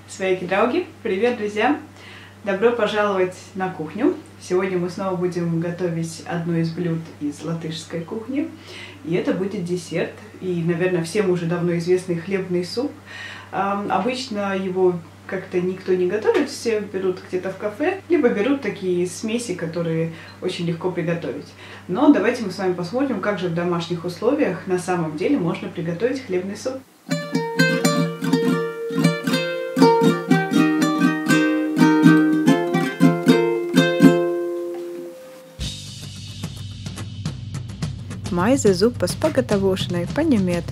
Sveiki, дорогие! Привет, друзья! Добро пожаловать на кухню! Сегодня мы снова будем готовить одно из блюд из латышской кухни. И это будет десерт. И, наверное, всем уже давно известный хлебный суп. Обычно его как-то никто не готовит, все берут где-то в кафе, либо берут такие смеси, которые очень легко приготовить. Но давайте мы с вами посмотрим, как же в домашних условиях на самом деле можно приготовить хлебный суп. Maize zupas pagatavošanai paņemiet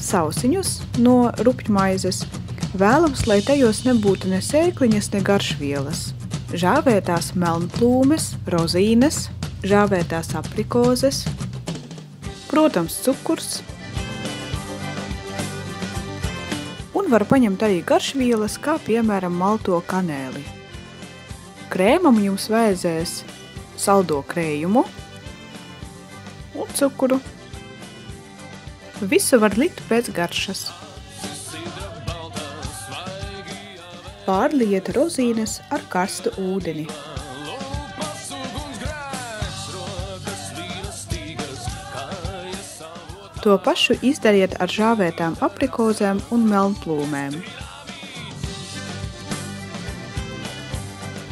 sausiņus no rupjmaizes. Vēlams, lai tajos nebūtu ne sēkliņas, ne garšvielas. Žāvētās melnplūmes, rozīnes, žāvētās aprikozes, protams, cukurs. Un var paņemt arī garšvielas, kā piemēram malto kanēli. Krēmam jums vajadzēs saldo krējumu un cukuru. Visu var likt pēc garšas. Pārliet rozīnes ar karstu ūdeni. To pašu izdariet ar žāvētām aprikozēm un melnplūmēm.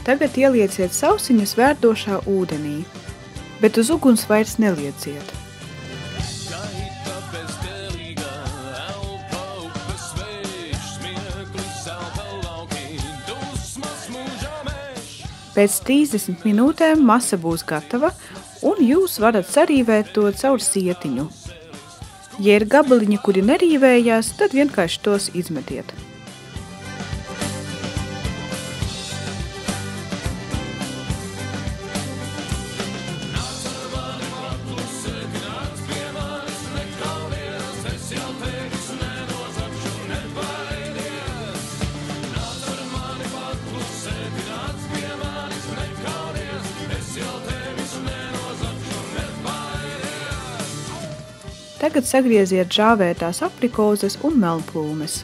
Tagad ielieciet sausiņas vērdošā ūdenī, bet uz uguns vairs nelieciet. Pēc 30 minūtēm masa būs gatava, un jūs varat sarīvēt to caur sietiņu. Ja ir gabaliņi, kuri nerīvējās, tad vienkārši tos izmetiet. Tagad sagrieziet žāvētās aprikozes un melnplūmes.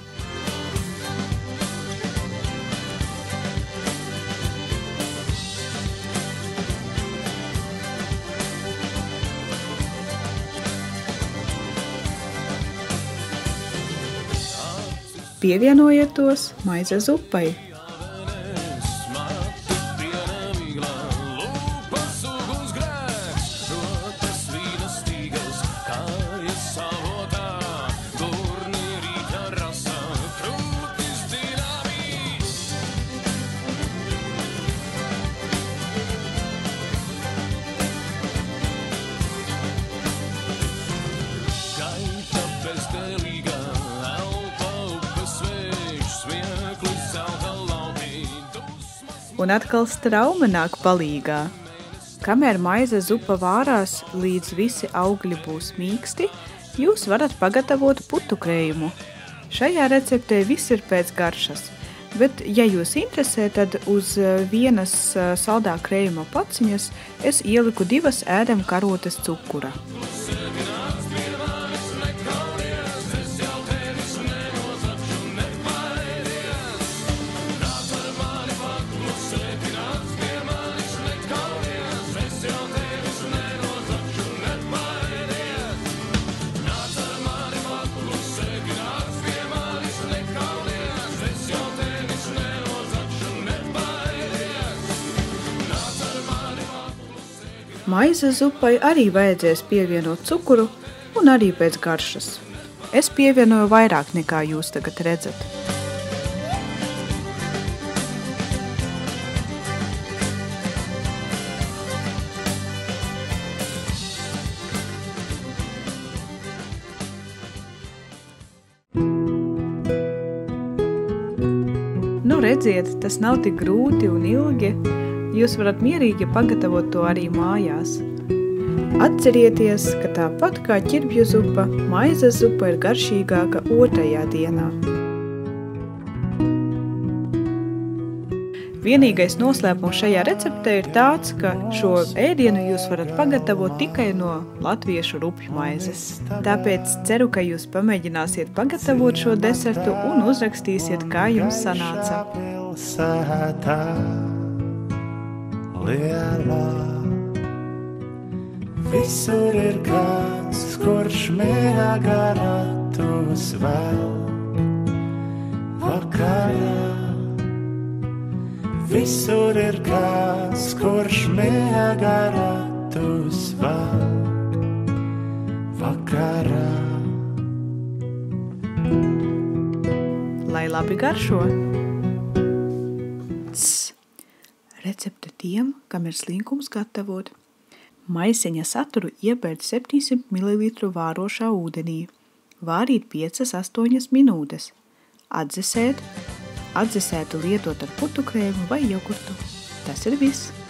Pievienojiet tos maize zupai. Un atkal straume nāk palīgā. Kamēr maize zupa vārās, līdz visi augļi būs mīksti, jūs varat pagatavot putu krējumu. Šajā receptē viss ir pēc garšas, bet, ja jūs interesē, tad uz vienas saldā krējuma paciņas es ieliku 2 ēdam karotes cukura. Maize zupai arī vajadzēs pievienot cukuru un arī pēc garšas. Es pievienoju vairāk nekā jūs tagad redzat. Nu, redziet, tas nav tik grūti un ilgi. Jūs varat mierīgi pagatavot to arī mājās. Atcerieties, ka tāpat kā ķirbju zupa, maize zupa ir garšīgāka 2. dienā. Vienīgais noslēpums šajā receptē ir tāds, ka šo ēdienu jūs varat pagatavot tikai no latviešu rupju maizes. Tāpēc ceru, ka jūs pamēģināsiet pagatavot šo desertu un uzrakstīsiet, kā jums sanāca. Visur ir kāds, kurš mierā garatus vēl vakarā. Visur ir kāds, kurš mierā garatus vēl vakarā. Lai labi garšo! Recepte tiem, kam ir slinkums gatavot. Maisiņa saturu iebērt 700 ml vārošā ūdenī. Vārīt 5-8 minūtes. Atdzesēt. Atdzesētu lietot ar putukrēmu vai jogurtu. Tas ir viss.